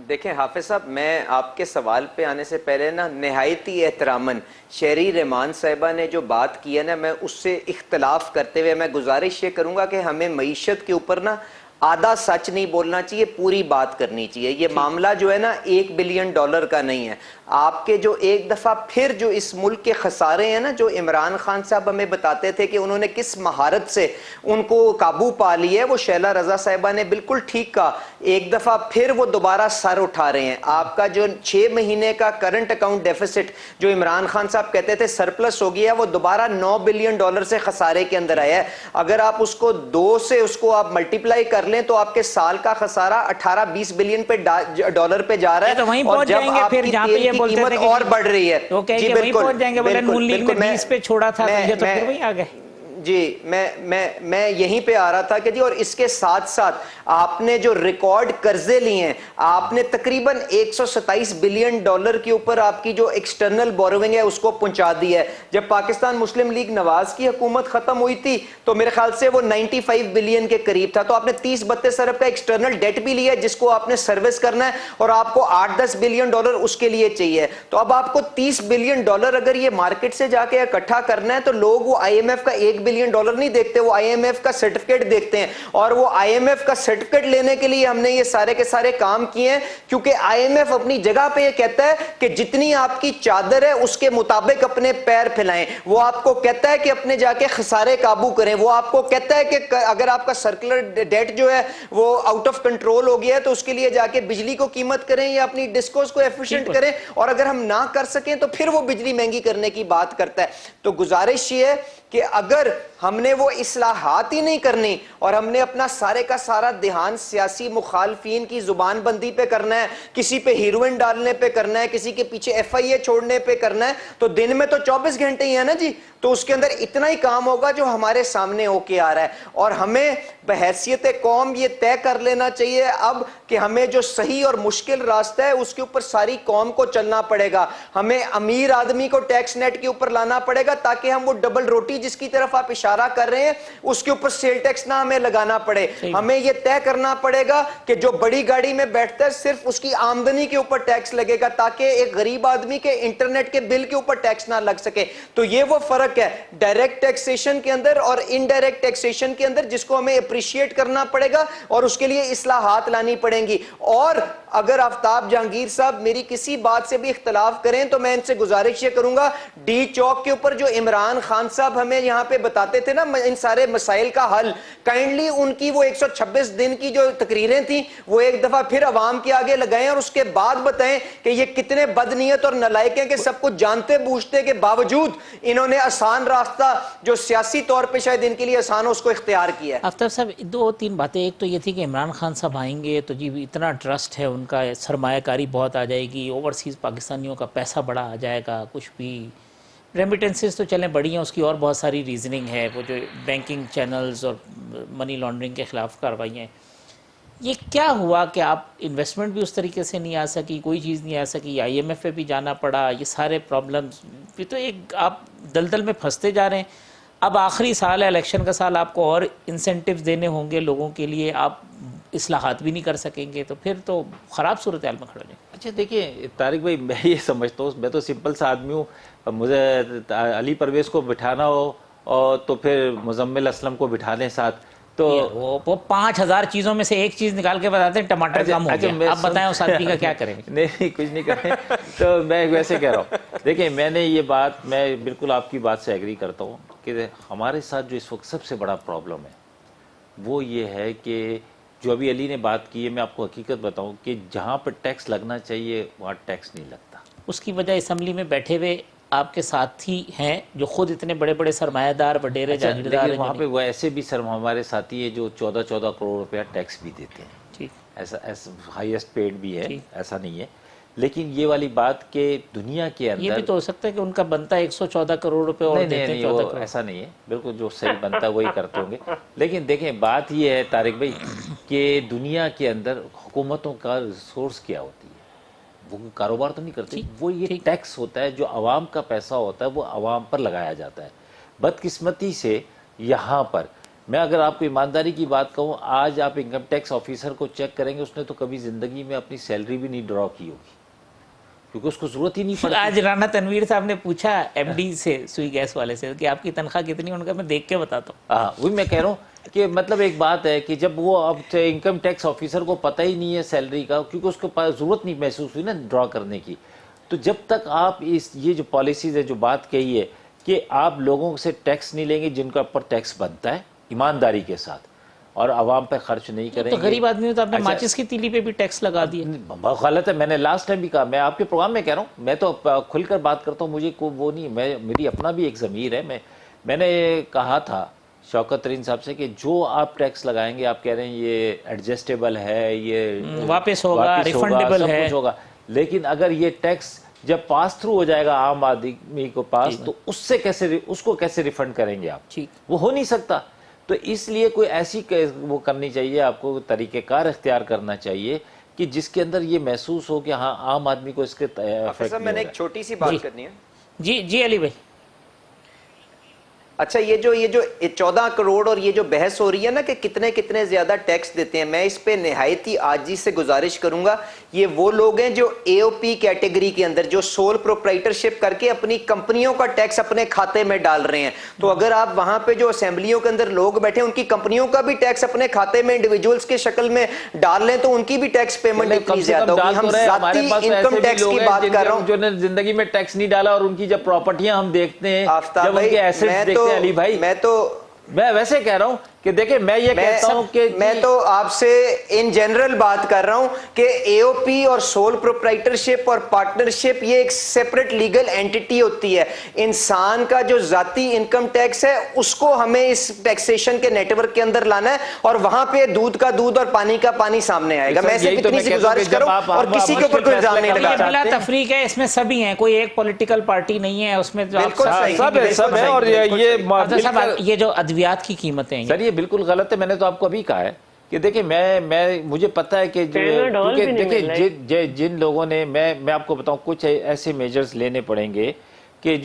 Speaker 3: دیکھیں حافظ صاحب, میں آپ کے سوال پہ آنے سے پہلے نا نہایتی احتراماً شہری رحمان صاحبہ نے جو بات کی ہے نا, میں اس سے اختلاف کرتے ہوئے میں گزارش یہ کروں گا کہ ہمیں معیشت کے اوپر نا آدھا سچ نہیں بولنا چاہیے, پوری بات کرنی چاہیے. یہ معاملہ جو ہے نا $1 بلین کا نہیں ہے. آپ کے جو ایک دفعہ پھر جو اس ملک کے خسارے ہیں نا, جو عمران خان صاحب ہمیں بتاتے تھے کہ انہوں نے کس مہارت سے ان کو قابو پا لی ہے, وہ شیلا رضا صاحبہ نے بالکل ٹھیک کہا. ایک دفعہ پھر وہ دوبارہ سر اٹھا رہے ہیں. آپ کا جو 6 مہینے کا کرنٹ اکاؤنٹ ڈیفیسٹ جو عمران خان صاحب کہتے تھے سرپلس ہو گیا, وہ دوبارہ $9 بلین سے خسارے کے اندر آیا ہے. اگر آپ اس کو 2 سے اس کو آپ ملٹیپلائی کر لیں تو آپ کے سال کا خسارہ 18-20 بلین ڈالر پہ جا رہا ہے.
Speaker 1: تو وہیں پہنچ جائیں گے پھر جہاں پہ یہ
Speaker 3: قیمت اور بڑھ رہی ہے.
Speaker 1: تو کہیں گے وہیں پہنچ جائیں گے, بولے نون لیگ نے 20 پہ چھوڑا تھا, تو پھر وہیں آ گئے.
Speaker 3: جی میں یہیں پہ آ رہا تھا کہ جی, اور اس کے ساتھ ساتھ آپ نے جو ریکارڈ قرضے لیے ہیں, آپ نے تقریباً $127 بلین کے اوپر آپ کی جو ایکسٹرنل بوروئنگ ہے اس کو پہنچا دی ہے. جب پاکستان مسلم لیگ نواز کی حکومت ختم ہوئی تھی تو میرے خیال سے وہ 95 بلین کے قریب تھا, تو آپ نے 30-32 ارب کا ایکسٹرنل ڈیٹ بھی لیا ہے جس کو آپ نے سروس کرنا ہے, اور آپ کو $8-10 بلین اس کے لیے چاہیے. تو اب آپ کو $30 بلین اگر یہ مارکیٹ سے جا کے اکٹھا کرنا ہے, تو لوگ وہ IMF کا $1 بلین نہیں دیکھتے, وہ IMF کا سرٹیفکیٹ دیکھتے ہیں. اور وہ IMF کا سرٹیفکیٹ لینے کے لیے ہم نے یہ سارے کے سارے کام کیے ہیں, کیونکہ IMF اپنی جگہ پہ یہ کہتا ہے کہ جتنی آپ کی چادر ہے اس کے مطابق اپنے پیر پھیلائیں. وہ آپ کو کہتا ہے کہ اپنے جا کے خسارے قابو کریں. وہ آپ کو کہتا ہے کہ اگر آپ کا سرکولر ڈیٹ جو ہے وہ آؤٹ آف کنٹرول ہو گیا ہے تو اس کے لیے جا کے بجلی کو قیمت کریں یا اپنی ڈسکوز کو ایفیشینٹ کریں, اور اگر ہم نہ کر سکیں تو پھر وہ بجلی مہنگی کرنے کی بات کرتا ہے. تو گزارش یہ ہے کہ اگر ہم نے وہ اصلاحات ہی نہیں کرنی اور ہم نے اپنا سارے کا سارا دھیان سیاسی مخالفین کی زبان بندی پہ کرنا ہے, کسی پہ ہیروئن ڈالنے پہ کرنا ہے, کسی کے پیچھے FIA چھوڑنے پہ کرنا ہے, تو دن میں تو 24 گھنٹے ہی ہے نا جی. تو اس کے اندر اتنا ہی کام ہوگا جو ہمارے سامنے ہو کے آ رہا ہے. اور ہمیں بحیثیت قوم یہ طے کر لینا چاہیے اب کہ ہمیں جو صحیح اور مشکل راستہ ہے اس کے اوپر ساری قوم کو چلنا پڑے گا. ہمیں امیر آدمی کو ٹیکس نیٹ کے اوپر لانا پڑے گا تاکہ ہم وہ ڈبل روٹی جس کی طرف آپ اشارہ کر رہے ہیں اس کے اوپر سیل ٹیکس نہ ہمیں لگانا پڑے. ہمیں یہ طے کرنا پڑے گا کہ جو بڑی گاڑی میں بیٹھتا ہے صرف اس کی آمدنی کے اوپر ٹیکس لگے گا تاکہ ایک غریب آدمی کے انٹرنیٹ کے بل کے اوپر ٹیکس نہ لگ سکے. تو یہ وہ فرق ہے ڈائریکٹ ٹیکسیشن کے اندر اور انڈائریکٹ ٹیکسیشن کے اندر, جس کو ہمیں اپریشیٹ کرنا پڑے گا اور اس کے لیے اصلاحات لانی پڑیں گی. اور اگر آفتاب جہانگیر صاحب میری کسی بات سے بھی اختلاف کریں تو میں ان سے گزارش یہ کروں گا, ڈی چوک کے اوپر جو عمران خان صاحب ہمیں یہاں پہ بتاتے تھے نا ان سارے مسائل کا حل, کائنڈلی ان کی وہ 126 دن کی جو تقریریں تھیں وہ ایک دفعہ پھر عوام کے آگے لگائیں اور اس کے بعد بتائیں کہ یہ کتنے بدنیت اور نالائق ہیں کہ سب کچھ جانتے بوجھتے کے باوجود انہوں نے آسان راستہ جو سیاسی طور پہ شاید ان کے لیے آسان ہو اس کو اختیار کیا ہے.
Speaker 1: آفتاب صاحب 2-3 باتیں, ایک تو یہ تھی کہ عمران خان صاحب آئیں گے تو جی اتنا ٹرسٹ ہے ان کا, سرمایہ کاری بہت آ جائے گی, اوورسیز پاکستانیوں کا پیسہ بڑا آ جائے گا, کچھ بھی ریمیٹنسز تو چلیں بڑی ہیں, اس کی اور بہت ساری ریزننگ ہے, وہ جو بینکنگ چینلز اور منی لانڈرنگ کے خلاف کارروائیاں. یہ کیا ہوا کہ آپ انویسٹمنٹ بھی اس طریقے سے نہیں آ سکی, کوئی چیز نہیں آ سکی, IMF پہ بھی جانا پڑا, یہ سارے پرابلمز بھی تو ایک آپ دلدل میں پھنستے جا رہے ہیں. اب آخری سال ہے, الیکشن کا سال, آپ کو اور انسینٹیوز دینے ہوں گے لوگوں کے لیے, آپ اصلاحات بھی نہیں کر سکیں گے, تو پھر تو خراب صورتحال میں کھڑے ہیں.
Speaker 2: اچھا دیکھیے طارق بھائی, میں یہ سمجھتا ہوں, میں تو سمپل سا آدمی ہوں, مجھے علی پرویز کو بٹھانا ہو اور تو پھر مزمل اسلم کو بٹھا لیں ساتھ, تو
Speaker 1: وہ 5000 چیزوں میں سے ایک چیز نکال کے بتاتے ہیں ٹماٹر کم ہو گیا, آپ بتائیں اس آدمی کا کیا کریں.
Speaker 2: نہیں کچھ نہیں کریں. تو میں ویسے کہہ رہا ہوں, دیکھیں میں نے یہ بات, میں بالکل آپ کی بات سے ایگری کرتا ہوں کہ ہمارے ساتھ جو اس وقت سب سے بڑا پرابلم ہے وہ یہ ہے کہ جو ابھی علی نے بات کی ہے, میں آپ کو حقیقت بتاؤں کہ جہاں پر ٹیکس لگنا چاہیے وہاں ٹیکس نہیں لگتا.
Speaker 1: اس کی وجہ اسمبلی میں بیٹھے ہوئے آپ کے ساتھی ہیں جو خود اتنے بڑے بڑے سرمایہ دار وڈیرے جاگیردار ہیں,
Speaker 2: وہاں پہ وہ ایسے بھی ہمارے ساتھی ہیں جو 14 کروڑ روپیہ ٹیکس بھی دیتے ہیں,
Speaker 1: ٹھیک
Speaker 2: ایسا ہائیسٹ پیڈ بھی ہے, ایسا نہیں ہے. لیکن یہ والی بات کہ دنیا کے اندر
Speaker 1: یہ بھی تو ہو سکتا ہے کہ ان کا بنتا ہے 114 کروڑ روپے اور دیتے ہیں
Speaker 2: نہیں
Speaker 1: 14
Speaker 2: وہ
Speaker 1: کروڑ.
Speaker 2: ایسا نہیں ہے، بالکل جو صحیح بنتا ہے وہی کرتے ہوں گے. لیکن دیکھیں بات یہ ہے طارق بھائی کہ دنیا کے اندر حکومتوں کا ریسورس کیا ہوتی ہے، وہ کاروبار تو نہیں کرتے، وہ یہ ٹیکس ہوتا ہے جو عوام کا پیسہ ہوتا ہے وہ عوام پر لگایا جاتا ہے. بدقسمتی سے یہاں پر میں اگر آپ کو ایمانداری کی بات کہوں، آج آپ انکم ٹیکس آفیسر کو چیک کریں گے، اس نے تو کبھی زندگی میں اپنی سیلری بھی نہیں ڈرا کی ہوگی کیونکہ اس کو ضرورت ہی نہیں پڑتی.
Speaker 1: آج رانا تنویر صاحب نے پوچھا ایم ڈی سے، سوئی گیس والے سے، کہ آپ کی تنخواہ کتنی؟ ان کا میں دیکھ کے بتاتا ہوں.
Speaker 2: ہاں وہی میں کہہ رہا ہوں کہ مطلب ایک بات ہے کہ جب وہ اب انکم ٹیکس آفیسر کو پتہ ہی نہیں ہے سیلری کا، کیونکہ اس کو ضرورت نہیں محسوس ہوئی نا ڈرا کرنے کی، تو جب تک آپ یہ جو پالیسیز ہے جو بات کہی ہے کہ آپ لوگوں سے ٹیکس نہیں لیں گے جن کا اوپر ٹیکس بنتا ہے ایمانداری کے ساتھ، اور عوام پہ خرچ نہیں کریں
Speaker 1: تو
Speaker 2: گے.
Speaker 1: غریب آدمی تو آپ نے ماچس کی تیلی پہ بھی ٹیکس لگا دیا.
Speaker 2: بہت غلط ہے. میں نے لاسٹ ٹائم بھی کہا، میں آپ کے پروگرام میں کہہ رہا ہوں، میں تو کھل کر بات کرتا ہوں، مجھے وہ نہیں، میری اپنا بھی ایک ضمیر ہے. میں نے کہا تھا شوکت ترین صاحب سے کہ جو آپ ٹیکس لگائیں گے، آپ کہہ رہے ہیں یہ ایڈجسٹیبل ہے، یہ
Speaker 1: واپس ہوگا، ریفنڈیبل
Speaker 2: سب
Speaker 1: ہے،
Speaker 2: کچھ ہوگا، لیکن اگر یہ ٹیکس جب پاس تھرو ہو جائے گا عام آدمی کو پاس، تو اس کو کیسے ریفنڈ کریں گے آپ؟ وہ ہو نہیں سکتا. تو اس لیے کوئی ایسی وہ کرنی چاہیے، آپ کو طریقہ کار اختیار کرنا چاہیے کہ جس کے اندر یہ محسوس ہو کہ ہاں عام آدمی کو اس کے افیکٹ نہیں
Speaker 3: میں نے
Speaker 2: ہو
Speaker 3: ایک
Speaker 2: رہا.
Speaker 3: چھوٹی سی بات کرنی ہے.
Speaker 1: جی علی بھائی.
Speaker 3: اچھا یہ جو 14 کروڑ اور یہ جو بحث ہو رہی ہے نا کہ کتنے زیادہ ٹیکس دیتے ہیں، میں اس پہ نہایت ہی عاجزی سے گزارش کروں گا. یہ وہ لوگ ہیں جو اے او پی کیٹیگری کے اندر جو سول پروپرائٹرشپ کر کے اپنی کمپنیوں کا ٹیکس اپنے کھاتے میں ڈال رہے ہیں. تو اگر آپ وہاں پہ جو اسمبلیوں کے اندر لوگ بیٹھے ان کی کمپنیوں کا بھی ٹیکس اپنے کھاتے میں انڈیویجولز کے شکل میں ڈال لیں تو ان کی بھی ٹیکس پیمنٹ اتنی زیادہ ہوگی. ہم ذاتی انکم ٹیکس کی بات کر رہا ہوں
Speaker 2: جو نے زندگی میں ٹیکس نہیں ڈالا، اور ان کی جب پراپرٹیاں ہم دیکھتے ہیں، جب ان کے ایسٹس دیکھتے ہیں، علی بھائی میں ویسے کہہ رہا ہوں کہ دیکھیں میں یہ کہتا ہوں کہ
Speaker 3: میں تو آپ سے ان جنرل بات کر رہا ہوں کہ اے او پی اور سول پروپرائٹرشپ اور پارٹنرشپ یہ ایک سیپریٹ لیگل اینٹیٹی ہوتی ہے. انسان کا جو ذاتی انکم ٹیکس ہے اس کو ہمیں اس ٹیکسیشن کے نیٹ ورک کے اندر لانا ہے، اور وہاں پہ دودھ کا دودھ اور پانی کا پانی سامنے آئے گا. میں صرف اتنی سی گزارش کروں اور کسی کے اوپر کوئی الزام نہیں لگا.
Speaker 1: بلا تفریق ہے، اس میں سبھی ہیں، کوئی ایک پولیٹیکل پارٹی نہیں ہے اس میں.
Speaker 2: سب ہے. اور
Speaker 1: یہ جو ادویات کی قیمتیں ہیں
Speaker 2: سر یہ بالکل غلط ہے. میں نے تو آپ کو ابھی کہا ہے کہ دیکھیں مجھے پتہ ہے کہ دیکھیں جن لوگوں نے میں آپ کو بتاؤں کچھ ایسے میجرز لینے پڑیں گے کہ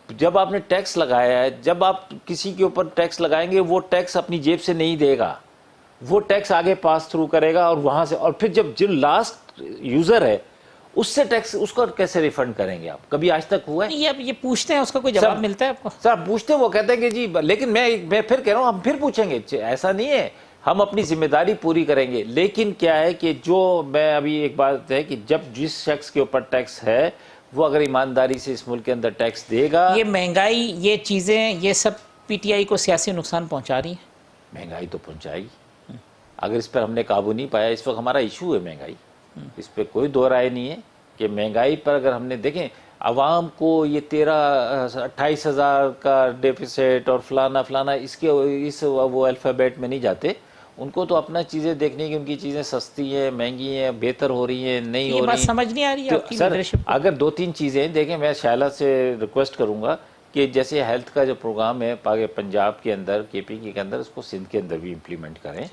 Speaker 2: جب آپ نے ٹیکس لگایا ہے، جب آپ کسی کے اوپر ٹیکس لگائیں گے وہ ٹیکس اپنی جیب سے نہیں دے گا، وہ ٹیکس آگے پاس تھرو کرے گا، اور وہاں سے، اور پھر جب جو لاسٹ یوزر ہے اس سے ٹیکس اس کو کیسے ریفنڈ کریں گے آپ؟ کبھی آج تک ہوا ہے؟
Speaker 1: یہ پوچھتے ہیں، اس کا کوئی جواب ملتا ہے آپ کو؟
Speaker 2: سر پوچھتے ہیں، وہ کہتے ہیں کہ جی، لیکن میں پھر کہہ رہا ہوں ہم پھر پوچھیں گے، ایسا نہیں ہے، ہم اپنی ذمہ داری پوری کریں گے. لیکن کیا ہے کہ جو میں ابھی ایک بات ہے کہ جب جس شخص کے اوپر ٹیکس ہے وہ اگر ایمانداری سے اس ملک کے اندر ٹیکس دے گا.
Speaker 1: یہ مہنگائی، یہ چیزیں، یہ سب پی ٹی آئی کو سیاسی نقصان پہنچا رہی ہیں.
Speaker 2: مہنگائی تو پہنچائے گی اگر اس پر ہم نے قابو نہیں پایا. اس وقت ہمارا ایشو ہے مہنگائی، اس پہ کوئی دو رائے نہیں ہے کہ مہنگائی پر اگر ہم نے دیکھیں عوام کو یہ 28,000 کا ڈیفیسٹ اور فلانا اس وہ الفابیٹ میں نہیں جاتے. ان کو تو اپنا چیزیں دیکھنے کی، ان کی چیزیں سستی ہیں، مہنگی ہیں، بہتر ہو رہی ہیں، نہیں ہو رہی ہیں.
Speaker 1: یہ بات سمجھ نہیں آ رہی ہے آپ کی لیڈرشپ کو؟
Speaker 2: اگر 2-3 چیزیں دیکھیں، میں شائلہ سے ریکویسٹ کروں گا کہ جیسے ہیلتھ کا جو پروگرام ہے پنجاب کے اندر، کے پی کے اندر، اس کو سندھ کے اندر بھی امپلیمنٹ کریں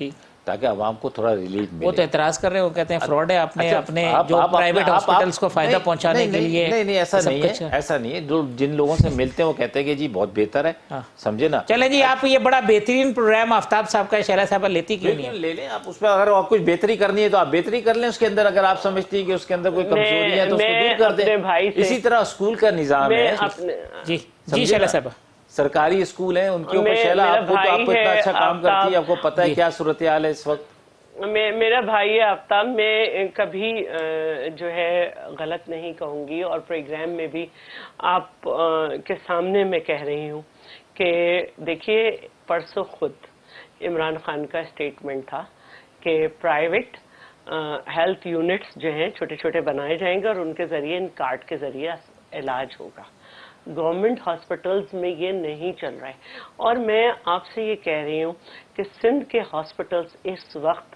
Speaker 2: تاکہ عوام کو تھوڑا ریلیف ملے.
Speaker 1: وہ تو اعتراض کر رہے ہیں، وہ کہتے ہیں فراڈ ہے، آپ نے اپنے جو پرائیویٹ ہاسپٹلس کو فائدہ پہنچانے کے لیے.
Speaker 2: نہیں ایسا نہیں ہے. جو جن لوگوں سے ملتے ہیں وہ کہتے ہیں کہ جی بہت بہتر ہے، سمجھے نا.
Speaker 1: چلیں جی، آپ یہ بڑا بہترین پروگرام آفتاب صاحب کا شائلہ صاحبہ لیتی کیوں نہیں؟
Speaker 2: لے لیں آپ، اس پہ اگر آپ کچھ بہتری کرنی ہے تو آپ بہتری کر لیں. اس کے اندر اگر آپ سمجھتی ہیں کہ اس کے اندر کوئی کمزوری ہے تو اس کو دور کر دیں. اسی طرح اسکول کا نظام ہے.
Speaker 1: جی شائلہ صاحبہ،
Speaker 2: سرکاری اسکول ہیں، ان کے اوپر شائلہ آپ کو اتنا اچھا کام کرتی ہے، آپ کو پتہ ہے کیا صورتحال ہے اس وقت.
Speaker 4: میرا بھائی ہے آفتاب. میں کبھی جو ہے غلط نہیں کہوں گی، اور پروگرام میں بھی آپ کے سامنے میں کہہ رہی ہوں کہ دیکھیے پرسوں خود عمران خان کا اسٹیٹمنٹ تھا کہ پرائیویٹ ہیلتھ یونٹس جو ہیں چھوٹے چھوٹے بنائے جائیں گے اور ان کے ذریعے، ان کارڈ کے ذریعے علاج ہوگا. گورنمنٹ ہاسپٹلز میں یہ نہیں چل رہا ہے. اور میں آپ سے یہ کہہ رہی ہوں کہ سندھ کے ہاسپٹلز اس وقت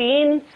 Speaker 4: 3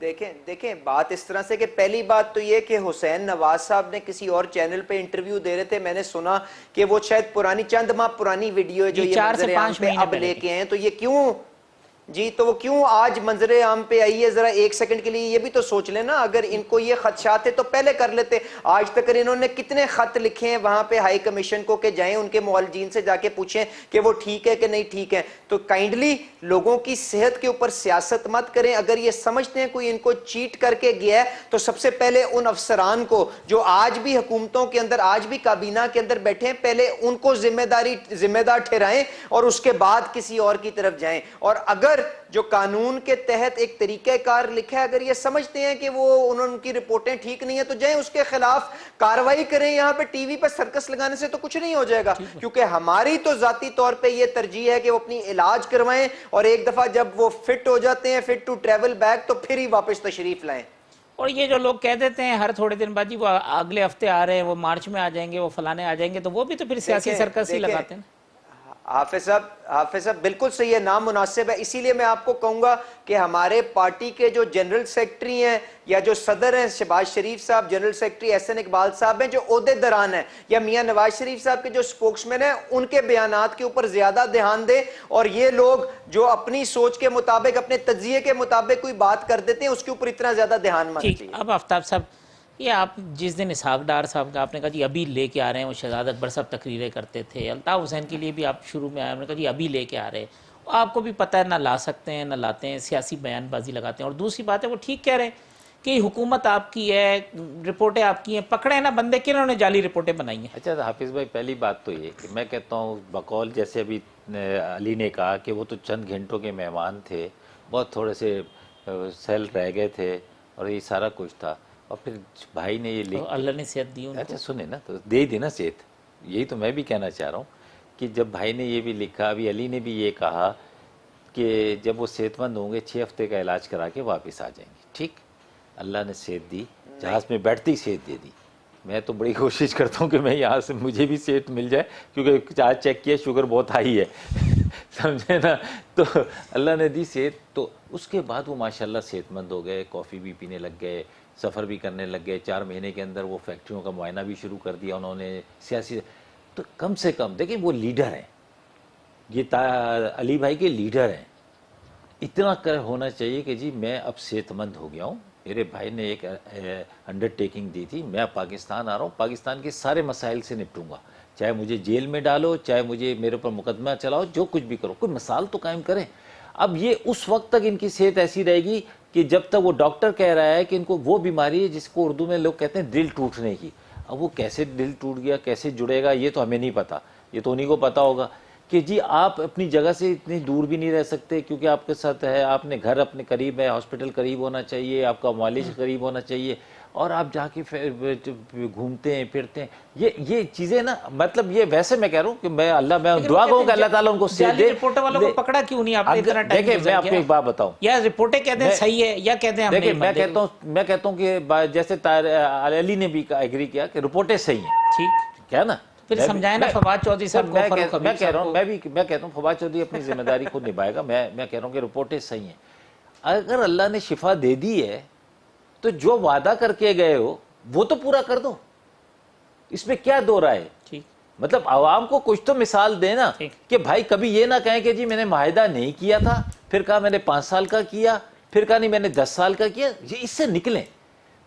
Speaker 3: دیکھیں بات اس طرح سے کہ پہلی بات تو یہ کہ حسین نواز صاحب نے کسی اور چینل پہ انٹرویو دے رہے تھے, میں نے سنا کہ وہ شاید پرانی چند ماہ پرانی ویڈیو ہے جو یہ
Speaker 1: 4 سے
Speaker 3: منظر عام
Speaker 1: 5
Speaker 3: پہ
Speaker 1: مہینے
Speaker 3: اب لے کے ہیں, تو یہ کیوں جی تو وہ کیوں آج منظر عام پہ آئی ہے؟ ذرا ایک سیکنڈ کے لیے یہ بھی تو سوچ لیں نا, اگر ان کو یہ خدشات تھے تو پہلے کر لیتے. آج تک انہوں نے کتنے خط لکھے ہیں وہاں پہ ہائی کمیشن کو کہ جائیں ان کے معالجین سے جا کے پوچھیں کہ وہ ٹھیک ہے کہ نہیں ٹھیک ہے. تو کائنڈلی لوگوں کی صحت کے اوپر سیاست مت کریں. اگر یہ سمجھتے ہیں کوئی ان کو چیٹ کر کے گیا ہے تو سب سے پہلے ان افسران کو جو آج بھی حکومتوں کے اندر, آج بھی کابینہ کے اندر بیٹھے ہیں, پہلے ان کو ذمہ دار ٹھہرائیں اور اس کے بعد کسی اور کی طرف جائیں. اور اگر جو قانون کے تحت ایک طریقہ کار لکھا ہے, اگر یہ سمجھتے ہیں کہ وہ ان کی رپورٹیں ٹھیک نہیں ہیں تو جائیں اس کے خلاف کاروائی کریں. یہاں پہ ٹی وی پہ سرکس لگانے سے تو کچھ نہیں ہو جائے گا, کیونکہ ہماری تو ذاتی طور پہ یہ ترجیح ہے کہ وہ اپنی علاج کروائیں اور ایک دفعہ جب وہ فٹ ہو جاتے ہیں, فٹ ٹو ٹریول بیک, تو پھر ہی واپس تشریف لائیں.
Speaker 1: اور یہ جو لوگ کہہ دیتے ہیں ہر تھوڑے دن بعد جی وہ اگلے ہفتے آ رہے ہیں, وہ مارچ میں آ جائیں گے, وہ فلانے آ جائیں گے, تو وہ بھی تو پھر سیاسی سرکس ہی لگاتے ہیں.
Speaker 3: حافظ صاحب بالکل صحیح ہے, نامناسب ہے. اسی لیے میں آپ کو کہوں گا کہ ہمارے پارٹی کے جو جنرل سیکٹری ہیں یا جو صدر ہیں شہباز شریف صاحب, جنرل سیکٹری احسن اقبال صاحب ہیں جو عہدے دران ہیں, یا میاں نواز شریف صاحب کے جو سپوکس مین ہیں, ان کے بیانات کے اوپر زیادہ دھیان دیں. اور یہ لوگ جو اپنی سوچ کے مطابق, اپنے تجزیے کے مطابق کوئی بات کر دیتے ہیں, اس کے اوپر اتنا زیادہ دھیان مت
Speaker 1: ٹھیک.
Speaker 3: دیجیے.
Speaker 1: اب آفتاب صاحب, یہ آپ جس دن اسحاق ڈار صاحب کا آپ نے کہا جی ابھی لے کے آ رہے ہیں, وہ شہزاد اکبر صاحب تقریریں کرتے تھے, الطاف حسین کے لیے بھی آپ شروع میں آئے, انہوں نے کہا جی ابھی لے کے آ رہے ہیں, آپ کو بھی پتہ ہے نہ لا سکتے ہیں نہ لاتے ہیں, سیاسی بیان بازی لگاتے ہیں. اور دوسری بات ہے وہ ٹھیک کہہ رہے ہیں کہ حکومت آپ کی ہے, رپورٹیں آپ کی ہیں, پکڑے نا بندے کہ انہوں نے جعلی رپورٹیں بنائی ہیں.
Speaker 2: اچھا حافظ بھائی, پہلی بات تو یہ کہ میں کہتا ہوں بقول جیسے ابھی علی نے کہا کہ وہ تو چند گھنٹوں کے مہمان تھے, بہت تھوڑے سے سیل رہ گئے تھے اور یہ سارا کچھ تھا, اور پھر بھائی نے یہ لکھ,
Speaker 1: اللہ نے صحت دی ان کو.
Speaker 2: اچھا سنیں نا, تو دے دی نا صحت. یہی تو میں بھی کہنا چاہ رہا ہوں کہ جب بھائی نے یہ بھی لکھا, ابھی علی نے بھی یہ کہا کہ جب وہ صحت مند ہوں گے 6 ہفتے کا علاج کرا کے واپس آ جائیں گے. ٹھیک, اللہ نے صحت دی, جہاز میں بیٹھتے ہی صحت دے دی. میں تو بڑی کوشش کرتا ہوں کہ میں یہاں سے مجھے بھی صحت مل جائے, کیونکہ آج چیک کیا شوگر بہت ہائی ہے سمجھے نا, تو اللہ نے دی صحت. تو اس کے بعد وہ ماشاءاللہ صحت مند ہو گئے, کافی بھی پینے لگ گئے, سفر بھی کرنے لگ گئے. 4 مہینے کے اندر وہ فیکٹریوں کا معائنہ بھی شروع کر دیا انہوں نے. سیاسی تو کم سے کم دیکھیں وہ لیڈر ہیں, یہ علی بھائی کے لیڈر ہیں. اتنا ہونا چاہیے کہ جی میں اب صحت مند ہو گیا ہوں, میرے بھائی نے ایک انڈرٹیکنگ دی تھی, میں پاکستان آ رہا ہوں, پاکستان کے سارے مسائل سے نپٹوں گا, چاہے مجھے جیل میں ڈالو, چاہے مجھے میرے اوپر مقدمہ چلاؤ, جو کچھ بھی کرو, کوئی مثال تو قائم کریں. اب یہ اس وقت تک ان کی صحت ایسی رہے گی کہ جب تک وہ ڈاکٹر کہہ رہا ہے کہ ان کو وہ بیماری ہے جس کو اردو میں لوگ کہتے ہیں دل ٹوٹنے کی. اب وہ کیسے دل ٹوٹ گیا, کیسے جڑے گا, یہ تو ہمیں نہیں پتا, یہ تو انہیں کو پتا ہوگا کہ جی آپ اپنی جگہ سے اتنی دور بھی نہیں رہ سکتے کیونکہ آپ کے ساتھ ہے, آپ نے گھر اپنے قریب ہے, ہاسپٹل قریب ہونا چاہیے, آپ کا معالج قریب ہونا چاہیے, اور آپ جا کے گھومتے ہیں پھرتے ہیں. یہ چیزیں نا, مطلب یہ ویسے میں کہہ رہا ہوں کہ میں دعا کروں کہ اللہ تعالیٰ ان کو صحت دے.
Speaker 1: رپورٹر والوں کو پکڑا کیوں نہیں آپ نے اتنا ٹائم؟
Speaker 2: دیکھیں میں آپ کو ایک بات بتاؤں,
Speaker 1: یا رپورٹیں کہتے ہیں صحیح ہے یا کہتے ہیں ہم
Speaker 2: دیکھیں
Speaker 1: نہیں.
Speaker 2: میں کہتا ہوں کہ جیسے علی نے بھی ایگری کیا کہ رپورٹیں صحیح ہیں,
Speaker 1: ٹھیک
Speaker 2: کیا نا,
Speaker 1: پھر سمجھائیں نا فواد چودھری صاحب کو.
Speaker 2: میں کہہ رہا ہوں, میں کہتا ہوں فواد چودھری اپنی ذمہ داری خود نبھائے گا. میں کہہ رہا ہوں کہ رپورٹیں صحیح ہیں. اگر اللہ نے شفا دے دی ہے تو جو وعدہ کر کے گئے ہو وہ تو پورا کر دو, اس میں کیا دو رائے. مطلب عوام کو کچھ تو مثال دینا کہ بھائی کبھی یہ نہ کہیں کہ جی میں نے معاہدہ نہیں کیا تھا, پھر کہا میں نے 5 سال کا کیا, پھر کہا نہیں میں نے 10 سال کا کیا. یہ اس سے نکلیں,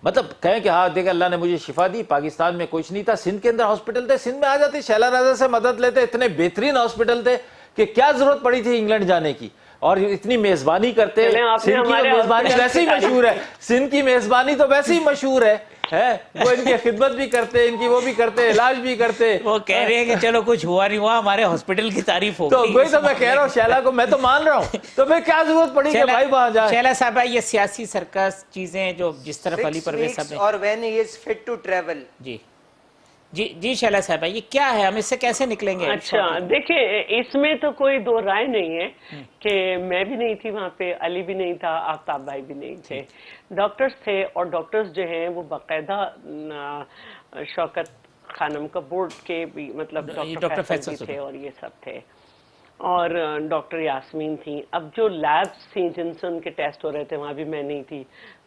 Speaker 2: مطلب کہیں کہ ہاں دیکھیں اللہ نے مجھے شفا دی, پاکستان میں کچھ نہیں تھا, سندھ کے اندر ہاسپٹل تھے, سندھ میں آ جاتے, شیلا راجا سے مدد لیتے, اتنے بہترین ہاسپٹل تھے کہ کیا ضرورت پڑی تھی انگلینڈ جانے کی, اور اتنی میزبانی کرتے. سندھ کی میزبانی ویسے ہی مشہور ہے, سندھ کی میزبانی تو ویسے ہی مشہور ہے, وہ ان کی خدمت بھی کرتے, ان کی وہ بھی کرتے, علاج بھی کرتے.
Speaker 1: وہ کہہ رہے ہیں کہ چلو کچھ ہوا نہیں ہوا, ہمارے ہاسپٹل کی تعریف ہوگی.
Speaker 2: تو وہی تو میں کہہ رہا ہوں, شیلا کو میں تو مان رہا ہوں, تو پھر کیا ضرورت پڑی کہ بھائی وہاں جائے.
Speaker 1: شیلا صاحبہ یہ سیاسی سرکس چیزیں جو جس طرف علی پرویز صاحب نے,
Speaker 3: اور when he is fit to travel.
Speaker 1: جی شیلا صاحبہ یہ کیا ہے, ہم اس سے کیسے نکلیں گے؟
Speaker 4: اچھا دیکھیں, اس میں تو کوئی دو رائے نہیں ہے کہ میں بھی نہیں تھی وہاں پہ, علی بھی نہیں تھا, آفتاب بھائی بھی نہیں تھے, ڈاکٹرز تھے. اور ڈاکٹرز جو ہیں وہ باقاعدہ شوکت خانم کا بورڈ کے بھی, مطلب ڈاکٹر فیصل بھی تھے اور یہ سب تھے, اور ڈاکٹر یاسمین تھیں. اب جو لیبس تھیں جن سے ان کے ٹیسٹ ہو رہے تھے وہاں بھی میں نہیں تھی,